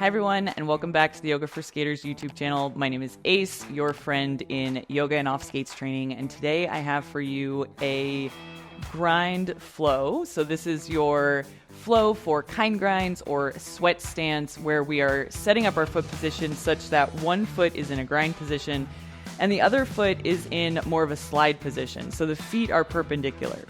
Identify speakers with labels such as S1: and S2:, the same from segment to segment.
S1: Hi everyone, and welcome back to the Yoga for Skaters YouTube channel. My name is Ace, your friend in yoga and off skates training, and today I have for you a grind flow. So this is your flow for kind grinds or sweat stance, where we are setting up our foot position such that one foot is in a grind position and the other foot is in more of a slide position. So the feet are perpendicular.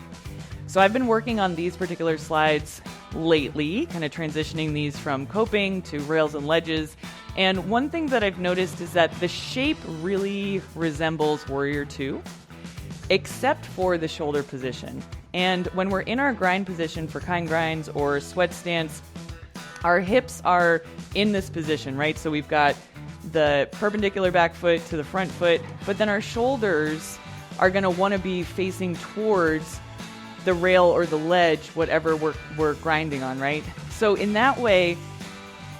S1: So I've been working on these particular slides lately, kind of transitioning these from coping to rails and ledges. And one thing that I've noticed is that the shape really resembles Warrior 2, except for the shoulder position. And when we're in our grind position for kind grinds or sweat stance, our hips are in this position, right? So we've got the perpendicular back foot to the front foot, but then our shoulders are going to want to be facing towards the rail or the ledge, whatever we're grinding on, right? So in that way,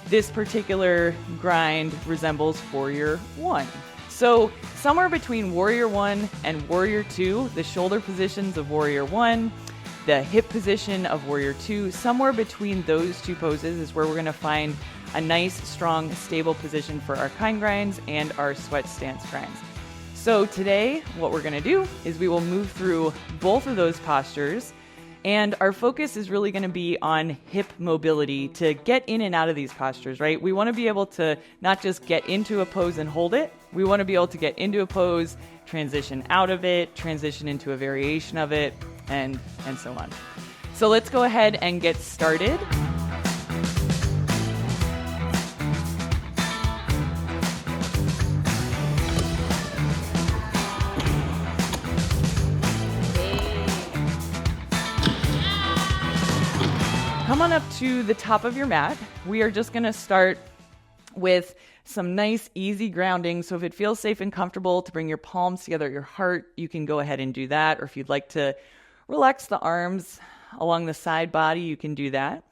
S1: this particular grind resembles Warrior 1. So somewhere between Warrior 1 and Warrior 2, the shoulder positions of Warrior 1, the hip position of Warrior 2, somewhere between those two poses is where we're going to find a nice, strong, stable position for our kind grinds and our sweat stance grinds. So today, what we're going to do is we will move through both of those postures, and our focus is really going to be on hip mobility to get in and out of these postures, right? We want to be able to not just get into a pose and hold it. We want to be able to get into a pose, transition out of it, transition into a variation of it, and so on. So let's go ahead and get started. Come on up to the top of your mat. We are just going to start with some nice, easy grounding. So if it feels safe and comfortable to bring your palms together at your heart, you can go ahead and do that. Or if you'd like to relax the arms along the side body, you can do that.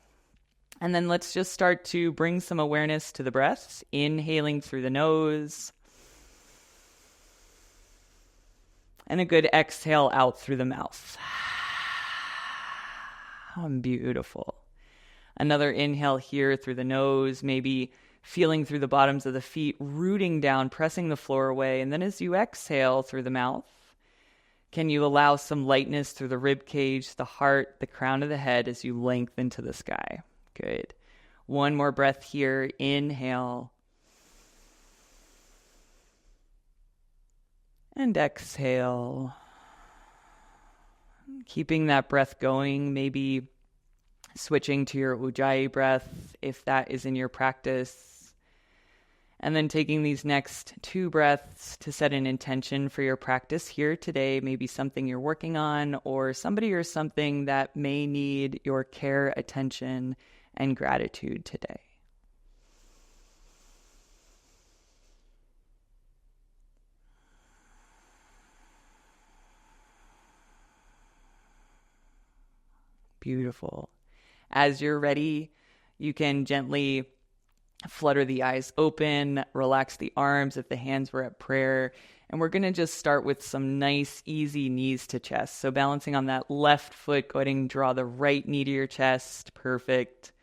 S1: And then let's just start to bring some awareness to the breath, inhaling through the nose, and a good exhale out through the mouth. Beautiful. Another inhale here through the nose, maybe feeling through the bottoms of the feet, rooting down, pressing the floor away. And then as you exhale through the mouth, can you allow some lightness through the rib cage, the heart, the crown of the head as you lengthen to the sky? Good. One more breath here. Inhale. And exhale. Keeping that breath going, maybe switching to your Ujjayi breath if that is in your practice. And then taking these next 2 breaths to set an intention for your practice here today, maybe something you're working on or somebody or something that may need your care, attention, and gratitude today. Beautiful. As you're ready, you can gently flutter the eyes open, relax the arms if the hands were at prayer. And we're going to just start with some nice, easy knees to chest. So balancing on that left foot, go ahead and draw the right knee to your chest. Perfect.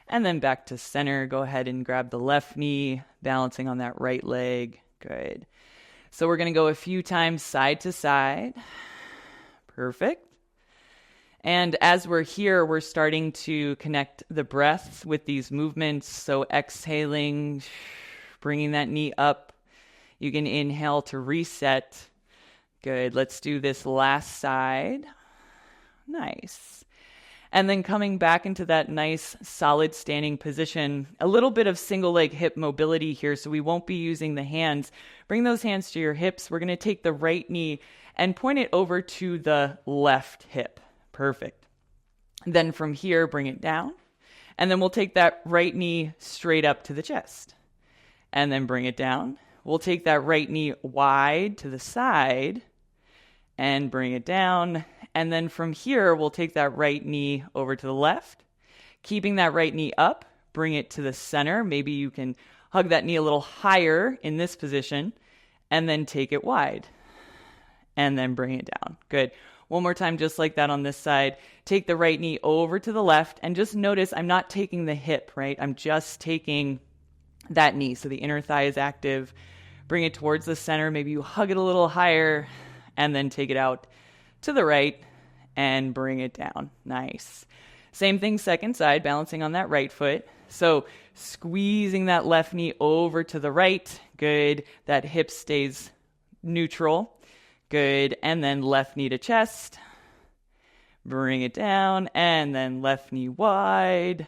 S1: And then back to center. Go ahead and grab the left knee, balancing on that right leg. Good. So we're going to go a few times side to side. Perfect. And as we're here, we're starting to connect the breath with these movements. So exhaling, bringing that knee up. You can inhale to reset. Good. Let's do this last side. Nice. And then coming back into that nice solid standing position. A little bit of single leg hip mobility here, so we won't be using the hands. Bring those hands to your hips. We're going to take the right knee and point it over to the left hip. Perfect. Then from here, bring it down. And then we'll take that right knee straight up to the chest. And then bring it down. We'll take that right knee wide to the side and bring it down. And then from here, we'll take that right knee over to the left. Keeping that right knee up, bring it to the center. Maybe you can hug that knee a little higher in this position. And then take it wide. And then bring it down. Good. One more time, just like that on this side. Take the right knee over to the left and just notice I'm not taking the hip, right? I'm just taking that knee. So the inner thigh is active. Bring it towards the center. Maybe you hug it a little higher and then take it out to the right and bring it down. Nice. Same thing, second side, balancing on that right foot. So squeezing that left knee over to the right. Good. That hip stays neutral. Good. And then left knee to chest. Bring it down. And then left knee wide.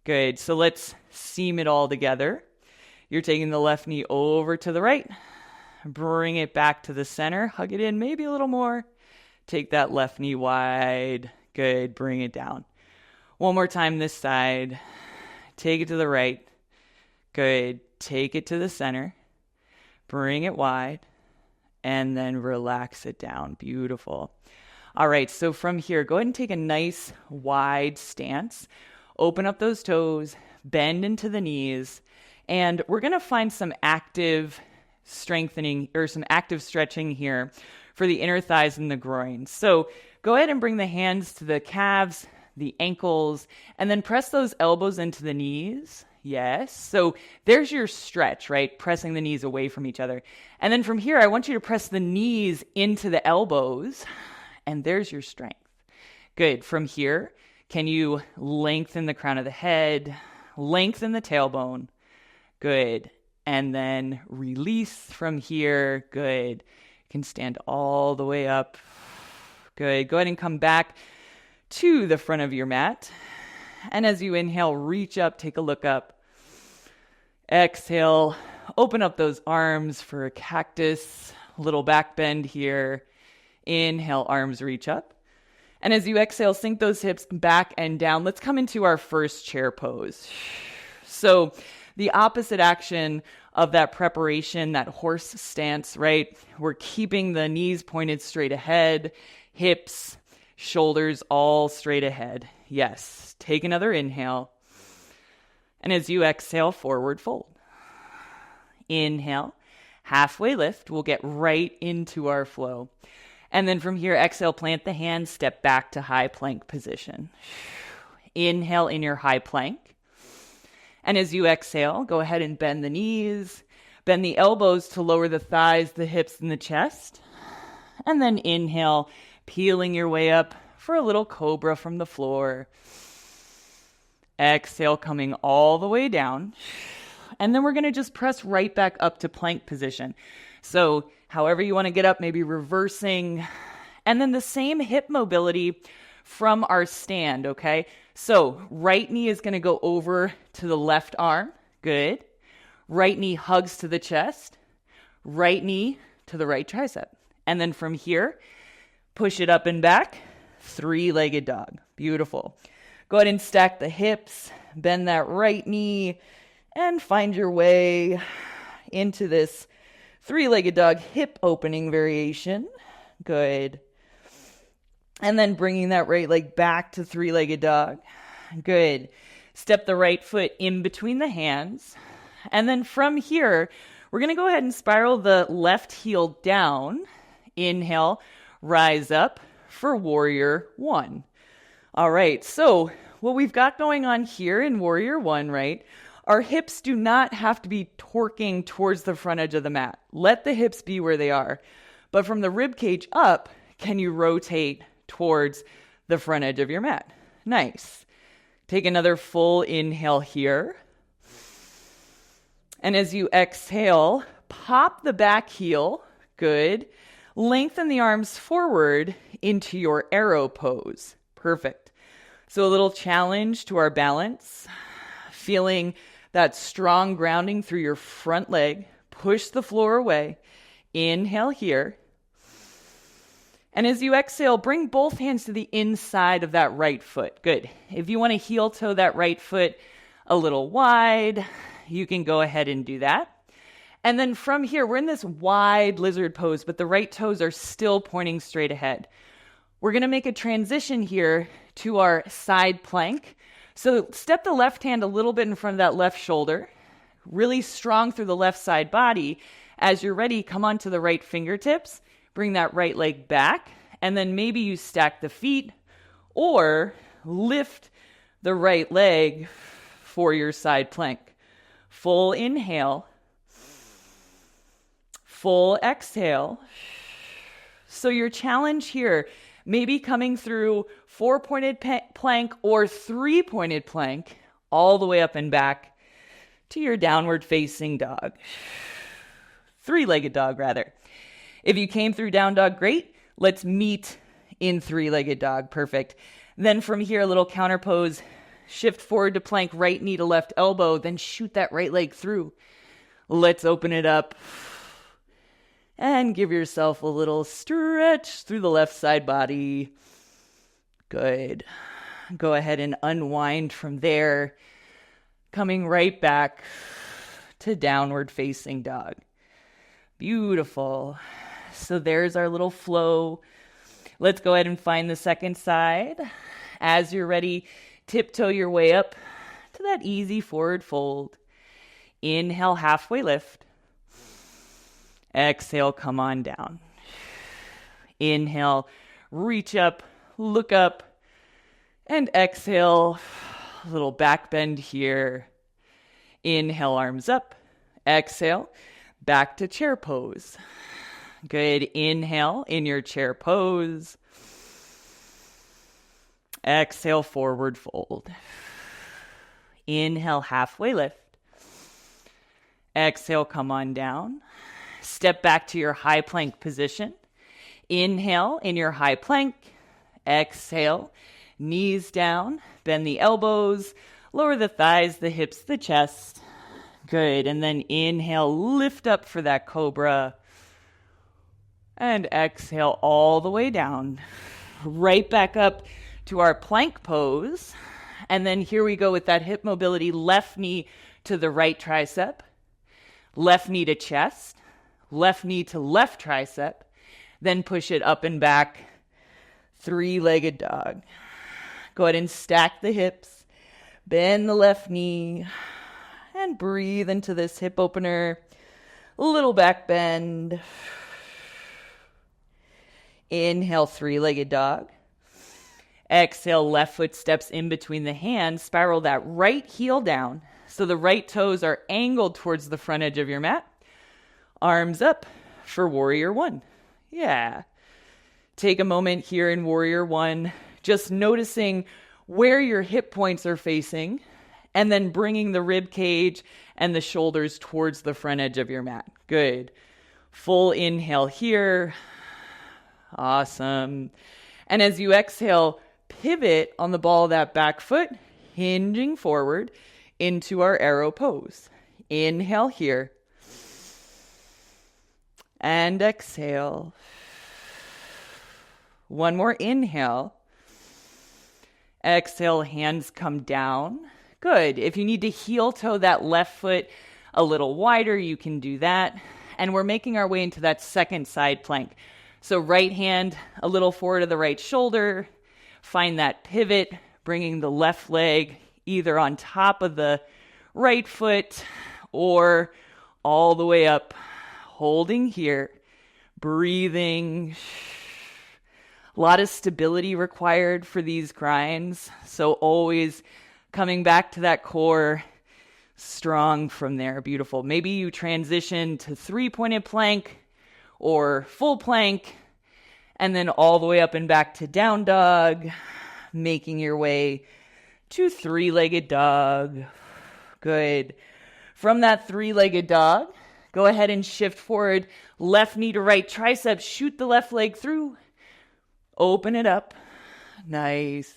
S1: Good. So let's seam it all together. You're taking the left knee over to the right. Bring it back to the center. Hug it in maybe a little more. Take that left knee wide. Good. Bring it down. One more time this side. Take it to the right. Good. Take it to the center. Bring it wide. And then relax it down. Beautiful. All right. So from here, go ahead and take a nice wide stance. Open up those toes. Bend into the knees. And we're going to find some active strengthening or some active stretching here for the inner thighs and the groin. So go ahead and bring the hands to the calves, the ankles, and then press those elbows into the knees. Yes. So there's your stretch, right? Pressing the knees away from each other. And then from here, I want you to press the knees into the elbows, and there's your strength. Good. From here, can you lengthen the crown of the head, lengthen the tailbone? Good. And then release from here. Good. You can stand all the way up. Good. Go ahead and come back to the front of your mat. And as you inhale, reach up, take a look up. Exhale, open up those arms for a cactus, little back bend here. Inhale, arms reach up. And as you exhale, sink those hips back and down. Let's come into our first chair pose. So the opposite action of that preparation, that horse stance, right? We're keeping the knees pointed straight ahead, hips, shoulders all straight ahead. Yes. Take another inhale. And as you exhale, forward fold. Inhale, halfway lift. We'll get right into our flow. And then from here, exhale, plant the hands, step back to high plank position. Inhale in your high plank. And as you exhale, go ahead and bend the knees, bend the elbows to lower the thighs, the hips, and the chest. And then inhale, peeling your way up for a little cobra from the floor. Exhale, coming all the way down. And then we're going to just press right back up to plank position. So however you want to get up, maybe reversing. And then the same hip mobility from our stand, okay? So right knee is going to go over to the left arm. Good. Right knee hugs to the chest. Right knee to the right tricep. And then from here, push it up and back. Three-legged dog. Beautiful. Go ahead and stack the hips. Bend that right knee. And find your way into this three-legged dog hip opening variation. Good. And then bringing that right leg back to three-legged dog. Good. Step the right foot in between the hands. And then from here, we're going to go ahead and spiral the left heel down. Inhale, rise up for warrior one. All right. So what we've got going on here in warrior one, right? Our hips do not have to be torquing towards the front edge of the mat. Let the hips be where they are. But from the rib cage up, can you rotate towards the front edge of your mat? Nice. Take another full inhale here. And as you exhale, pop the back heel. Good. Lengthen the arms forward into your arrow pose. Perfect. So a little challenge to our balance. Feeling that strong grounding through your front leg. Push the floor away. Inhale here. And as you exhale, bring both hands to the inside of that right foot. Good. If you want to heel toe that right foot a little wide, you can go ahead and do that. And then from here, we're in this wide lizard pose, but the right toes are still pointing straight ahead. We're going to make a transition here to our side plank. So step the left hand a little bit in front of that left shoulder. Really strong through the left side body. As you're ready, come onto the right fingertips. Bring that right leg back, and then maybe you stack the feet or lift the right leg for your side plank. Full inhale. Full exhale. So your challenge here may be coming through 4-pointed plank or 3-pointed plank all the way up and back to your downward facing dog. 3-legged dog, rather. If you came through down dog, great. Let's meet in 3-legged dog. Perfect. Then from here, a little counter pose. Shift forward to plank, right knee to left elbow, then shoot that right leg through. Let's open it up. And give yourself a little stretch through the left side body. Good. Go ahead and unwind from there. Coming right back to downward facing dog. Beautiful. So there's our little flow. Let's go ahead and find the second side. As you're ready, tiptoe your way up to that easy forward fold. Inhale, halfway lift. Exhale, come on down. Inhale, reach up, look up, and exhale, a little back bend here. Inhale, arms up. Exhale, back to chair pose. Good. Inhale in your chair pose. Exhale, forward fold. Inhale, halfway lift. Exhale, come on down. Step back to your high plank position. Inhale in your high plank. Exhale, knees down, bend the elbows, lower the thighs, the hips, the chest. Good. And then inhale, lift up for that cobra. And exhale all the way down. Right back up to our plank pose. And then here we go with that hip mobility. Left knee to the right tricep. Left knee to chest. Left knee to left tricep. Then push it up and back. 3-legged dog. Go ahead and stack the hips. Bend the left knee. And breathe into this hip opener. A little back bend. Inhale, 3-legged dog. Exhale, left foot steps in between the hands. Spiral that right heel down. So the right toes are angled towards the front edge of your mat. Arms up for warrior one. Yeah. Take a moment here in warrior one, just noticing where your hip points are facing, and then bringing the rib cage and the shoulders towards the front edge of your mat. Good. Full inhale here. Awesome. And as you exhale, pivot on the ball of that back foot, hinging forward into our arrow pose. Inhale here. And exhale. One more inhale. Exhale, hands come down. Good. If you need to heel toe that left foot a little wider, you can do that. And we're making our way into that second side plank. So right hand a little forward to the right shoulder. Find that pivot, bringing the left leg either on top of the right foot or all the way up. Holding here, breathing. A lot of stability required for these grinds. So always coming back to that core, strong from there. Beautiful. Maybe you transition to 3-pointed plank or full plank, and then all the way up and back to down dog, making your way to 3-legged dog. Good. From that 3-legged dog, go ahead and shift forward, left knee to right tricep, shoot the left leg through, open it up. Nice.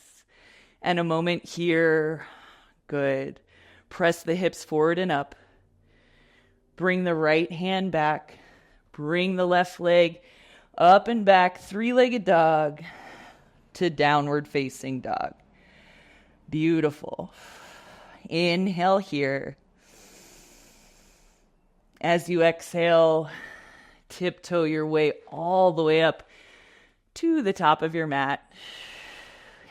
S1: And a moment here. Good. Press the hips forward and up. Bring the right hand back. Bring the left leg up and back, 3-legged dog to downward facing dog. Beautiful. Inhale here. As you exhale, tiptoe your way all the way up to the top of your mat.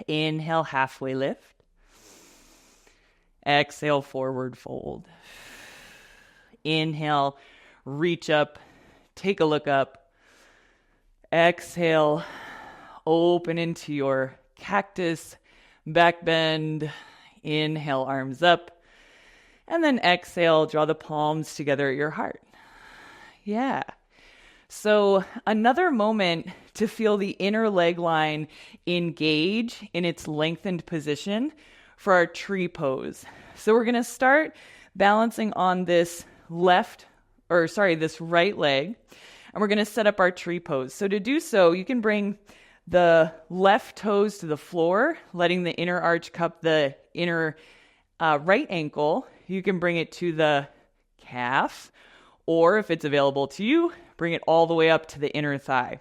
S1: Inhale, halfway lift. Exhale, forward fold. Inhale, reach up, take a look up. Exhale, open into your cactus, back bend. Inhale, arms up. And then exhale, draw the palms together at your heart. Yeah. So another moment to feel the inner leg line engage in its lengthened position for our tree pose. So we're going to start balancing on this this right leg, and we're going to set up our tree pose. So to do so, you can bring the left toes to the floor, letting the inner arch cup the inner right ankle. You can bring it to the calf, or if it's available to you, bring it all the way up to the inner thigh.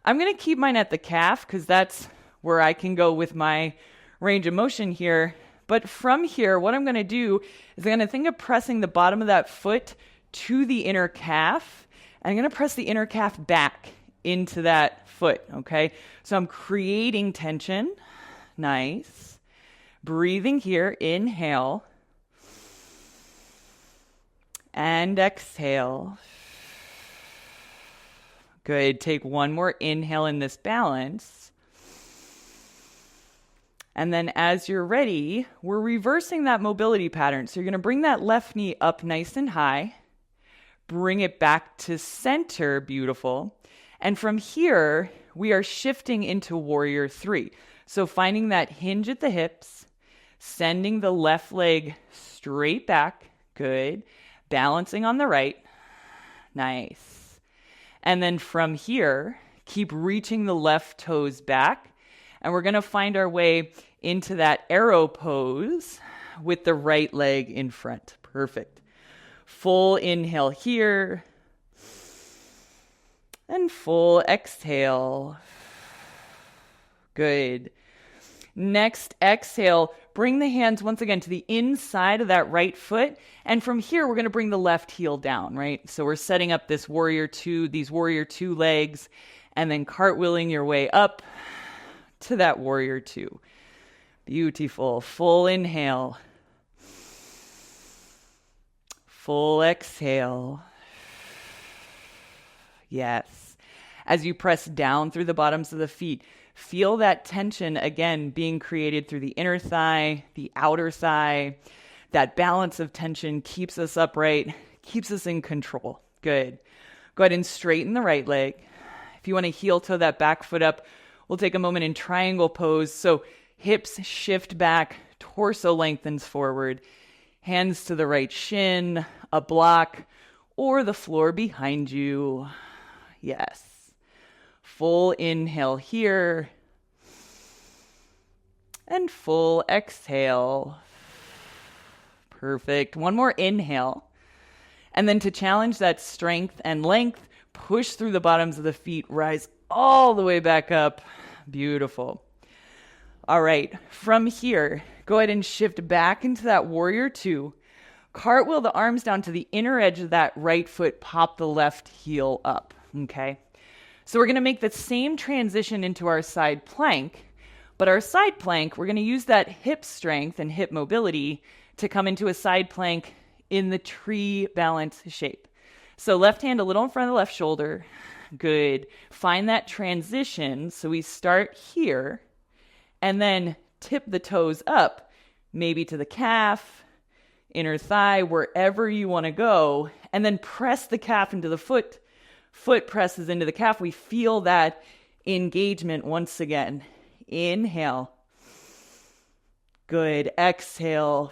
S1: I'm going to keep mine at the calf because that's where I can go with my range of motion here. But from here, what I'm going to do is I'm going to think of pressing the bottom of that foot to the inner calf. And I'm going to press the inner calf back into that foot, okay? So I'm creating tension. Nice. Breathing here. Inhale. And exhale. Good. Take one more inhale in this balance. And then as you're ready, we're reversing that mobility pattern. So you're going to bring that left knee up nice and high. Bring it back to center. Beautiful. And from here, we are shifting into warrior three. So finding that hinge at the hips, sending the left leg straight back. Good. Balancing on the right. Nice. And then from here, keep reaching the left toes back. And we're going to find our way into that arrow pose with the right leg in front. Perfect. Full inhale here. And full exhale. Good. Next exhale, bring the hands once again to the inside of that right foot. And from here, we're going to bring the left heel down, right? So we're setting up this these warrior two legs, and then cartwheeling your way up to that warrior two. Beautiful. Full inhale. Full exhale. Yes. As you press down through the bottoms of the feet, feel that tension again being created through the inner thigh, the outer thigh. That balance of tension keeps us upright, keeps us in control. Good. Go ahead and straighten the right leg. If you want to heel toe that back foot up, we'll take a moment in triangle pose. So hips shift back, torso lengthens forward, hands to the right shin, a block, or the floor behind you. Yes. Full inhale here. And full exhale. Perfect. One more inhale. And then to challenge that strength and length, push through the bottoms of the feet, rise all the way back up. Beautiful. All right. From here, go ahead and shift back into that warrior two. Cartwheel the arms down to the inner edge of that right foot. Pop the left heel up. Okay. So we're going to make the same transition into our side plank, but our side plank, we're going to use that hip strength and hip mobility to come into a side plank in the tree balance shape. So left hand a little in front of the left shoulder. Good. Find that transition. So we start here and then tip the toes up, maybe to the calf, inner thigh, wherever you want to go, and then press the calf into the foot. Foot presses into the calf. We feel that engagement once again. Inhale. Good. Exhale.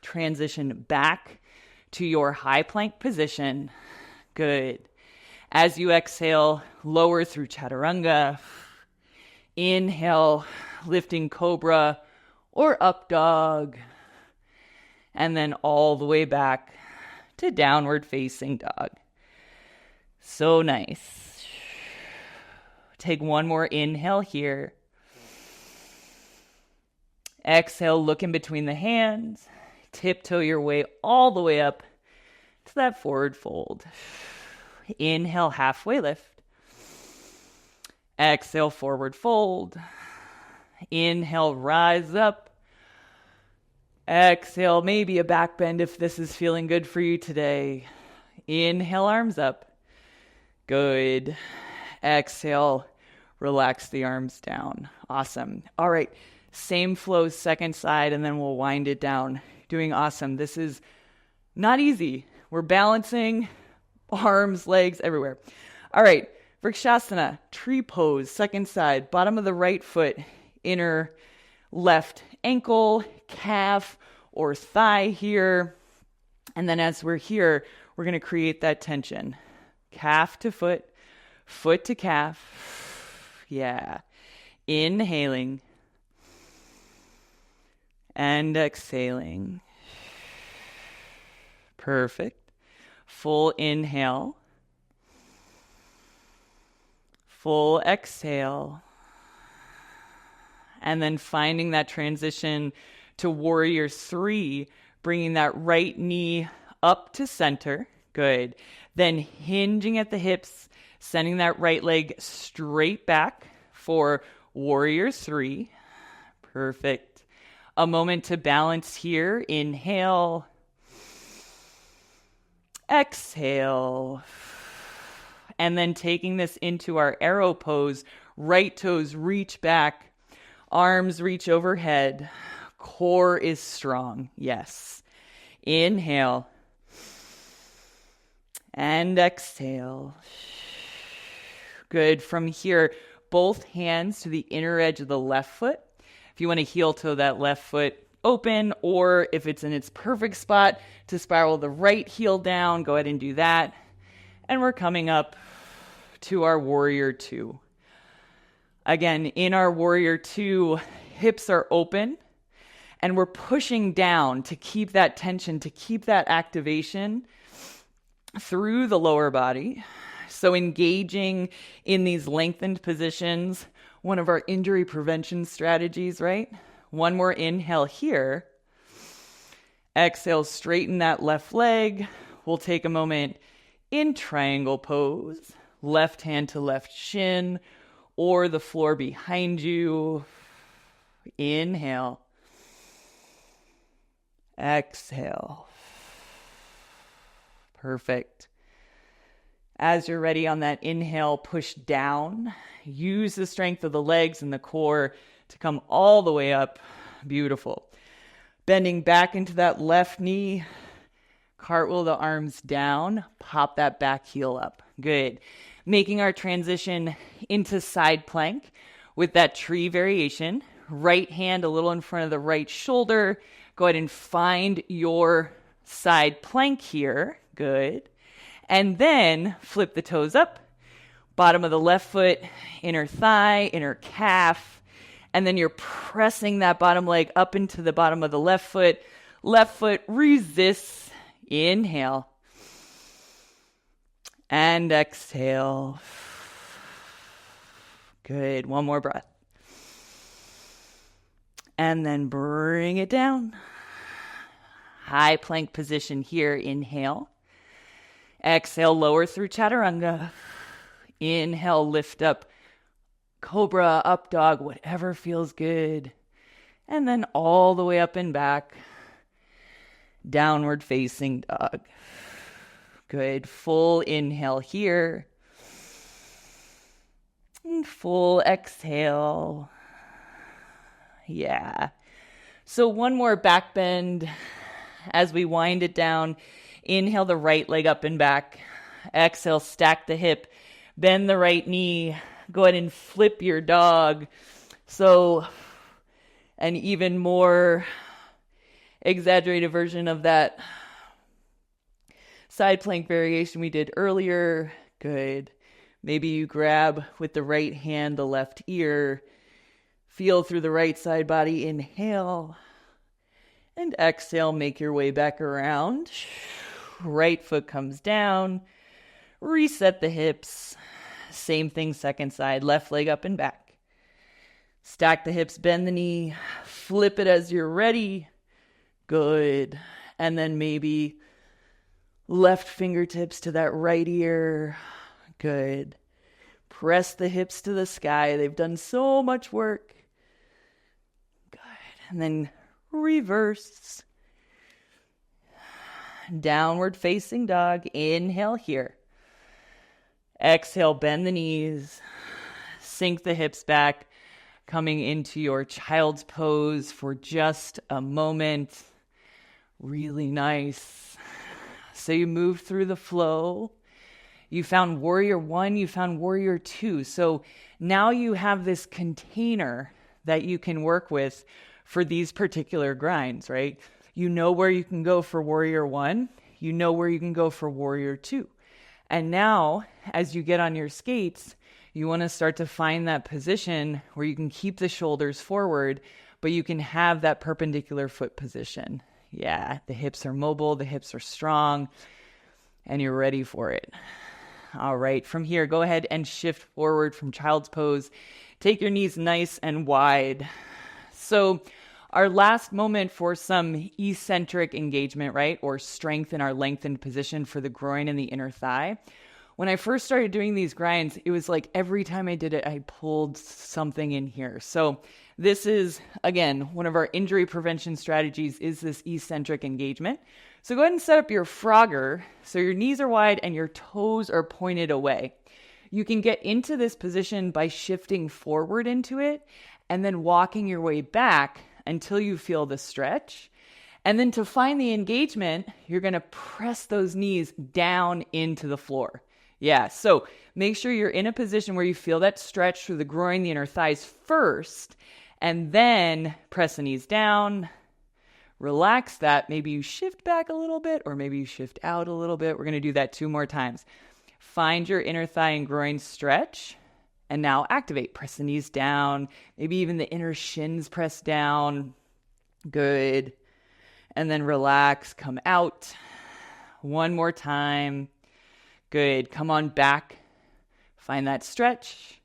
S1: Transition back to your high plank position. Good. As you exhale, lower through chaturanga. Inhale, lifting cobra or up dog. And then all the way back to downward facing dog. So nice. Take one more inhale here. Exhale, look in between the hands. Tiptoe your way all the way up to that forward fold. Inhale, halfway lift. Exhale, forward fold. Inhale, rise up. Exhale, maybe a back bend if this is feeling good for you today. Inhale, arms up. Good. Exhale, relax the arms down. Awesome. All right. Same flow, second side, and then we'll wind it down. Doing awesome. This is Not easy. We're balancing arms, legs, everywhere. All right, Vrikshasana, tree pose, second side, bottom of the right foot, inner left ankle, calf, or thigh here. And then as we're here, we're going to create that tension. Calf to foot, foot to calf. Yeah. Inhaling and exhaling. Perfect. Full inhale. Full exhale. And then finding that transition to warrior 3, bringing that right knee up to center. Good. Then hinging at the hips, sending that right leg straight back for warrior 3. Perfect. A moment to balance here. Inhale. Exhale. And then taking this into our arrow pose, right toes reach back. Arms reach overhead. Core is strong. Yes. Inhale. And exhale. Good. From here, both hands to the inner edge of the left foot. If you want to heel toe that left foot open, or if it's in its perfect spot to spiral the right heel down, go ahead and do that. And we're coming up to our warrior 2. Again, in our warrior 2, hips are open and we're pushing down to keep that tension, to keep that activation through the lower body. So engaging in these lengthened positions, one of our injury prevention strategies, right? One more inhale here. Exhale, straighten that left leg. We'll take a moment in triangle pose, left hand to left shin, or the floor behind you. Inhale. Exhale. Perfect. As you're ready on that inhale, push down. Use the strength of the legs and the core to come all the way up. Beautiful. Bending back into that left knee. Cartwheel the arms down. Pop that back heel up. Good. Making our transition into side plank with that tree variation. Right hand a little in front of the right shoulder. Go ahead and find your side plank here. Good. And then flip the toes up. Bottom of the left foot, inner thigh, inner calf. And then you're pressing that bottom leg up into the bottom of the left foot. Left foot resists. Inhale. And exhale. Good. One more breath. And then bring it down. High plank position here. Inhale. Exhale, lower through chaturanga. Inhale, lift up. Cobra, up dog, whatever feels good. And then all the way up and back. Downward facing dog. Good. Full inhale here. And full exhale. Yeah. So one more back bend as we wind it down. Inhale the right leg up and back. Exhale, stack the hip. Bend the right knee. Go ahead and flip your dog. So an even more exaggerated version of that side plank variation we did earlier. Good. Maybe you grab with the right hand the left ear. Feel through the right side body. Inhale. And exhale, make your way back around. Right foot comes down. Reset the hips. Same thing, second side. Left leg up and back. Stack the hips, bend the knee. Flip it as you're ready. Good. And then maybe left fingertips to that right ear. Good. Press the hips to the sky. They've done so much work. Good. And then reverse. Downward facing dog. Inhale here. Exhale, bend the knees. Sink the hips back. Coming into your child's pose for just a moment. Really nice. So you moved through the flow. You found warrior 1, you found warrior 2. So now you have this container that you can work with for these particular grinds, right? You know where you can go for warrior 1, you know where you can go for warrior 2. And now, as you get on your skates, you want to start to find that position where you can keep the shoulders forward, but you can have that perpendicular foot position. Yeah, the hips are mobile, the hips are strong, and you're ready for it. All right, from here, go ahead and shift forward from child's pose. Take your knees nice and wide. So our last moment for some eccentric engagement, right? Or strength in our lengthened position for the groin and the inner thigh. When I first started doing these grinds, it was like every time I did it, I pulled something in here. So this is, again, one of our injury prevention strategies is this eccentric engagement. So go ahead and set up your Frogger so your knees are wide and your toes are pointed away. You can get into this position by shifting forward into it and then walking your way back until you feel the stretch. And then to find the engagement, you're going to press those knees down into the floor. Yeah, so make sure you're in a position where you feel that stretch through the groin, the inner thighs first, and then press the knees down. Relax that. Maybe you shift back a little bit, or maybe you shift out a little bit. We're going to do that 2 more times. Find your inner thigh and groin stretch, and now activate. Press the knees down. Maybe even the inner shins press down. Good. And then relax. Come out. 1 more time. Good. Come on back. Find that stretch.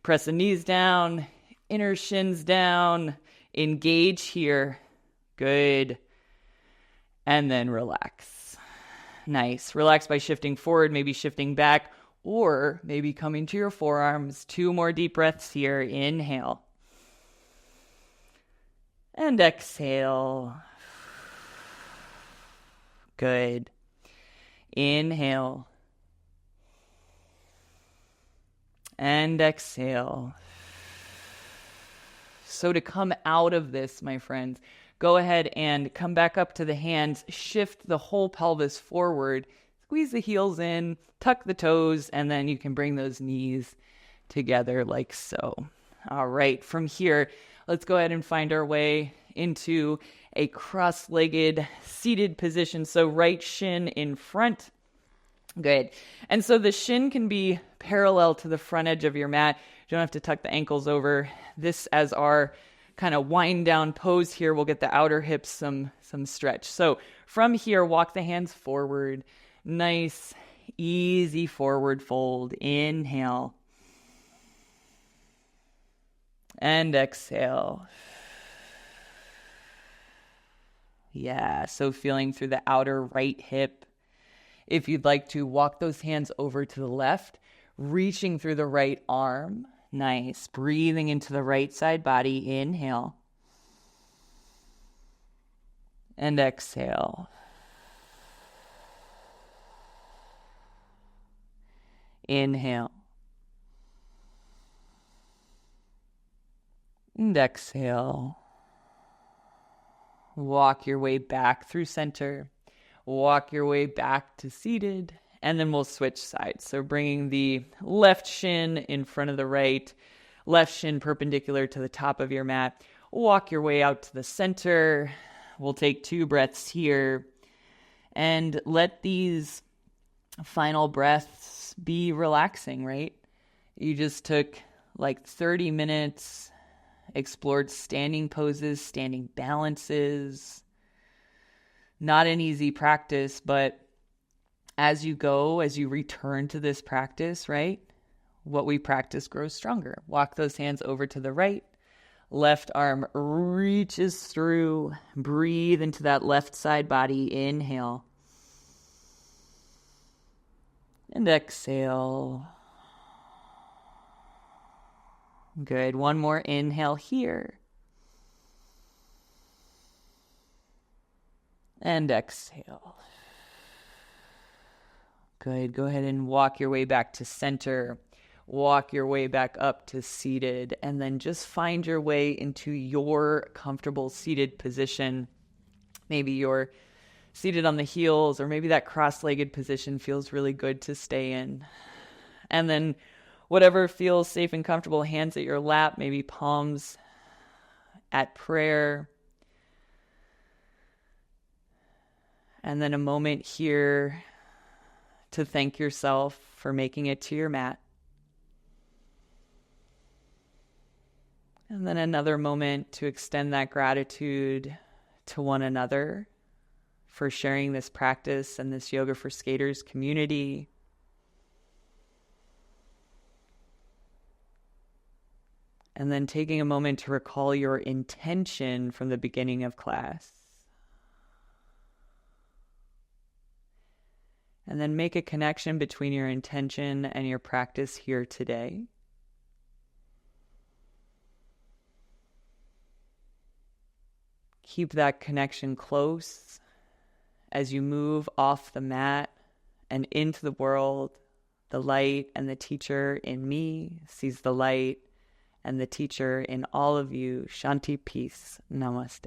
S1: Press the knees down. Inner shins down. Engage here. Good. And then relax. Nice. Relax by shifting forward, maybe shifting back, or maybe coming to your forearms. 2 more deep breaths here. Inhale. And exhale. Good. Inhale. And exhale. So to come out of this, my friends, go ahead and come back up to the hands, shift the whole pelvis forward, squeeze the heels in, tuck the toes, and then you can bring those knees together like so. All right, from here, let's go ahead and find our way into a cross-legged seated position. So right shin in front. Good. And so the shin can be parallel to the front edge of your mat. You don't have to tuck the ankles over. This as our kind of wind down pose here, we'll get the outer hips some stretch. So from here, walk the hands forward. Nice, easy forward fold. Inhale. And exhale. Yeah, so feeling through the outer right hip. If you'd like to, walk those hands over to the left, reaching through the right arm. Nice. Breathing into the right side body. Inhale. And exhale. Inhale. And exhale. Walk your way back through center. Walk your way back to seated. And then we'll switch sides. So bringing the left shin in front of the right, left shin perpendicular to the top of your mat. Walk your way out to the center. We'll take 2 breaths here. And let these final breaths be relaxing, right? You just took like 30 minutes, explored standing poses, standing balances. Not an easy practice, but as you go, as you return to this practice, right? What we practice grows stronger. Walk those hands over to the right. Left arm reaches through. Breathe into that left side body. Inhale. And exhale. Good. 1 more inhale here. And exhale. Good. Go ahead and walk your way back to center. Walk your way back up to seated. And then just find your way into your comfortable seated position. Maybe you're seated on the heels, or maybe that cross-legged position feels really good to stay in. And then whatever feels safe and comfortable, hands at your lap, maybe palms at prayer. And then a moment here to thank yourself for making it to your mat. And then another moment to extend that gratitude to one another for sharing this practice and this Yoga for Skaters community. And then taking a moment to recall your intention from the beginning of class. And then make a connection between your intention and your practice here today. Keep that connection close as you move off the mat and into the world. The light and the teacher in me sees the light and the teacher in all of you. Shanti, peace. Namaste.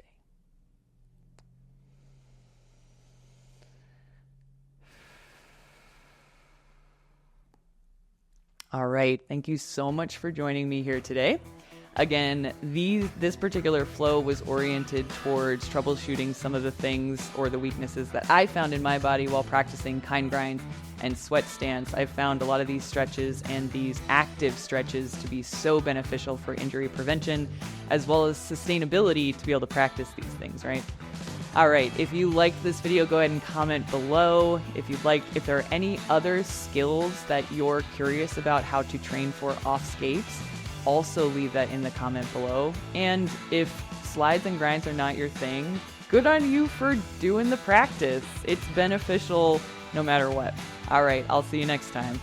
S1: All right. Thank you so much for joining me here today. Again, this particular flow was oriented towards troubleshooting some of the things or the weaknesses that I found in my body while practicing kind grind and sweat stance. I found a lot of these stretches and these active stretches to be so beneficial for injury prevention, as well as sustainability to be able to practice these things, right? All right, if you liked this video, go ahead and comment below. If there are any other skills that you're curious about how to train for off skates, also leave that in the comment below. And if slides and grinds are not your thing, good on you for doing the practice. It's beneficial no matter what. All right, I'll see you next time.